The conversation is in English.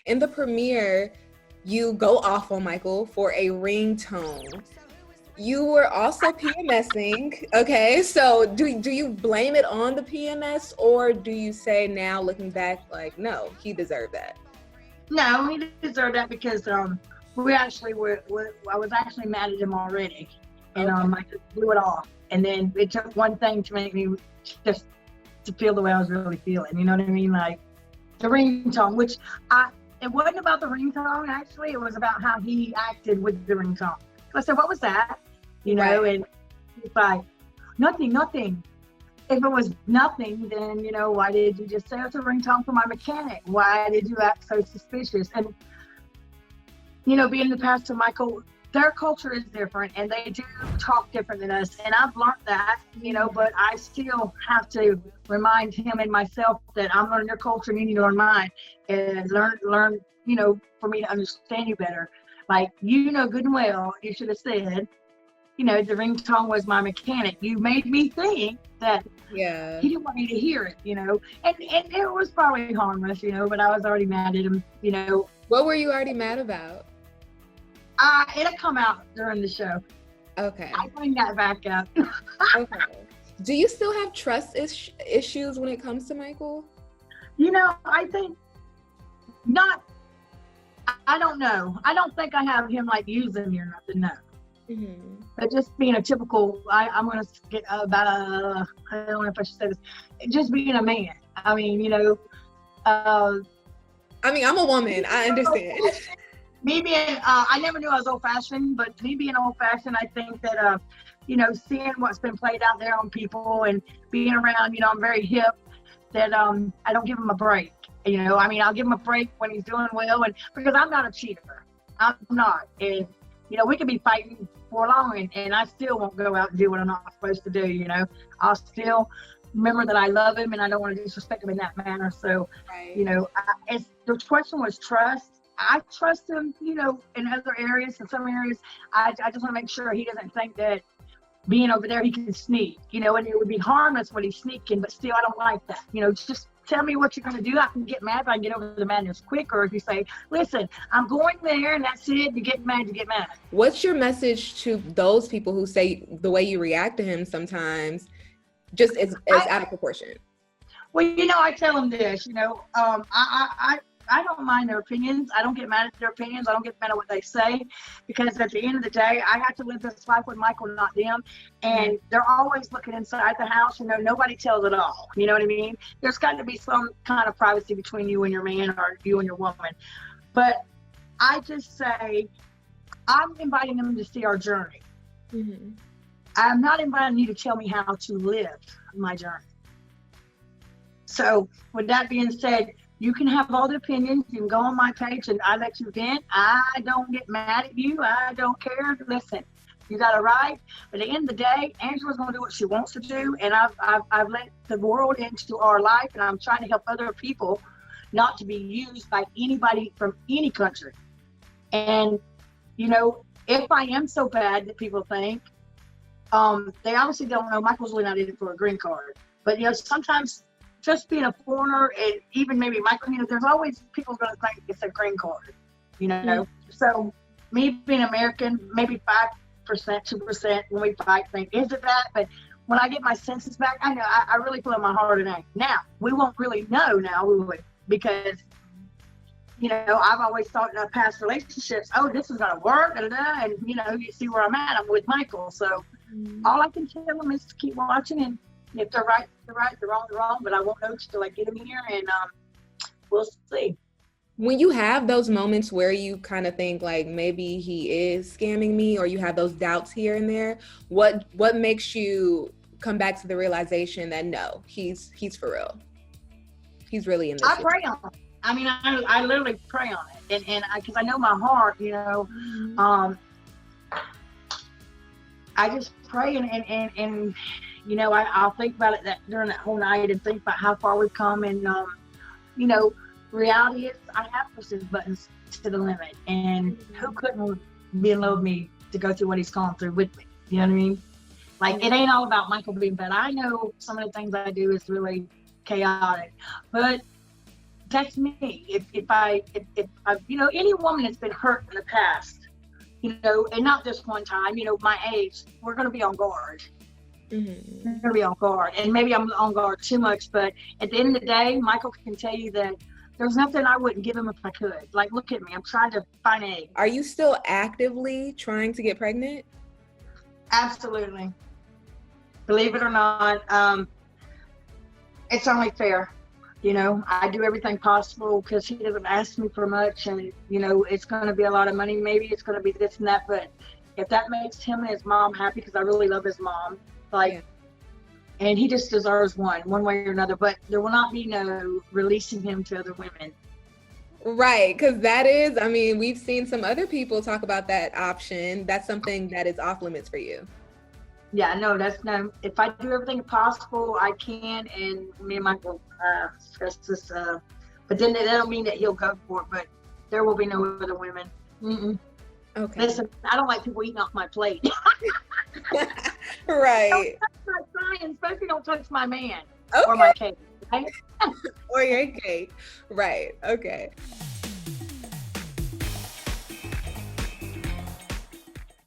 in the premiere, you go off on Michael for a ringtone. You were also PMSing, okay? So do you blame it on the PMS, or do you say now, looking back, like, no, he deserved that? No, he deserved that because we actually I was actually mad at him already, and I just blew it off. And then it took one thing to make me just to feel the way I was really feeling. You know what I mean? Like the ringtone, which it wasn't about the ringtone. Actually, it was about how he acted with the ringtone. So I said, "What was that?" You know, and it's like nothing. If it was nothing, then, you know, why did you just say it's a ringtone for my mechanic? Why did you act so suspicious? And, you know, being the pastor, Michael, their culture is different and they do talk different than us. And I've learned that, you know, but I still have to remind him and myself that I'm learning your culture and you need to learn mine, and learn, you know, for me to understand you better. Like, you know good and well, you should have said, you know, the ringtone was my mechanic. You made me think that he didn't want me to hear it, you know. And it was probably harmless, you know, but I was already mad at him, you know. What were you already mad about? It'll come out during the show. Okay. I'll bring that back up. Okay. Do you still have trust issues when it comes to Michael? You know, I think not. I don't know. I don't think I have him like using me or nothing, no. Mm-hmm. But just being a typical, I'm going to get about I don't know if I should say this, just being a man. I mean, you know. I mean, I'm a woman. I understand. Me being, I never knew I was old-fashioned, but me being old-fashioned, I think that, you know, seeing what's been played out there on people and being around, you know, I'm very hip, that I don't give him a break. You know, I mean, I'll give him a break when he's doing well, and because I'm not a cheater. I'm not. And, you know, we could be fighting for long, and I still won't go out and do what I'm not supposed to do, you know. I'll still remember that I love him and I don't want to disrespect him in that manner. So, you know, the question was trust. I trust him, you know, in other areas. In some areas, I just want to make sure he doesn't think that being over there he can sneak, you know, and it would be harmless when he's sneaking, but still I don't like that. You know, just tell me what you're going to do. I can get mad, but I can get over the madness quick. Or if you say, listen, I'm going there and that's it, you get mad, you get mad. What's your message to those people who say the way you react to him sometimes just is out of proportion? Well, you know, I tell them this, you know, I don't mind their opinions. I don't get mad at their opinions. I don't get mad at what they say, because at the end of the day, I have to live this life with Michael, not them. And they're always looking inside the house. You know, nobody tells it all. You know what I mean? There's got to be some kind of privacy between you and your man, or you and your woman. But I just say, I'm inviting them to see our journey. Mm-hmm. I'm not inviting you to tell me how to live my journey. So with that being said, you can have all the opinions. You can go on my page and I let you vent. I don't get mad at you. I don't care. Listen, you got a right. But at the end of the day, Angela's going to do what she wants to do. And I've let the world into our life, and I'm trying to help other people not to be used by anybody from any country. And, you know, if I am so bad that people think, they obviously don't know Michael's really not in it for a green card. But, you know, sometimes just being a foreigner, and even maybe Michael, you know, there's always people going to think it's a green card, you know. Mm-hmm. So me being American, maybe 5%, 2% when we fight think, is it that? But when I get my senses back, I know I really feel in my heart and now we won't really know now, will we? Because, you know, I've always thought in our past relationships, oh, this is going to work, and, you know, you see where I'm at. I'm with Michael. So all I can tell them is to keep watching, and if they're right, they're right. If they're wrong, they're wrong. But I won't know till I get them here, and we'll see. When you have those moments where you kind of think like maybe he is scamming me, or you have those doubts here and there, what makes you come back to the realization that no, he's for real. He's really in this. I pray on it. I mean, I literally pray on it, and because I know my heart, you know. I just pray and you know, I'll think about it during that whole night and think about how far we've come. And, you know, reality is I have pushed his buttons to the limit. And who couldn't be in love with me to go through what he's gone through with me? You know what I mean? Like, it ain't all about Michael being bad. I know some of the things I do is really chaotic. But That's me. If I, you know, any woman that's been hurt in the past, you know, and not just one time, you know, my age, we're going to be on guard. Mm-hmm. We're going to be on guard. And maybe I'm on guard too much, but at the end of the day, Michael can tell you that there's nothing I wouldn't give him if I could. Like, look at me. I'm trying to find eggs. Are you still actively trying to get pregnant? Absolutely. Believe it or not, it's only fair. You know, I do everything possible because he doesn't ask me for much, and you know, it's going to be a lot of money. Maybe it's going to be this and that, but if that makes him and his mom happy, because I really love his mom, like, Yeah. and he just deserves one way or another. But there will not be no releasing him to other women. Right, because that is, I mean, we've seen some other people talk about that option. That's something that is off limits for you. Yeah, no, that's no. If I do everything possible, I can, and me and Michael discuss this. But then that don't mean that he'll go for it. But there will be no other women. Mm-mm. Okay. Listen, I don't like people eating off my plate. Right. Don't touch my Brian, especially don't touch my man Okay. or my cake. Right? Or your cake. Right. Okay.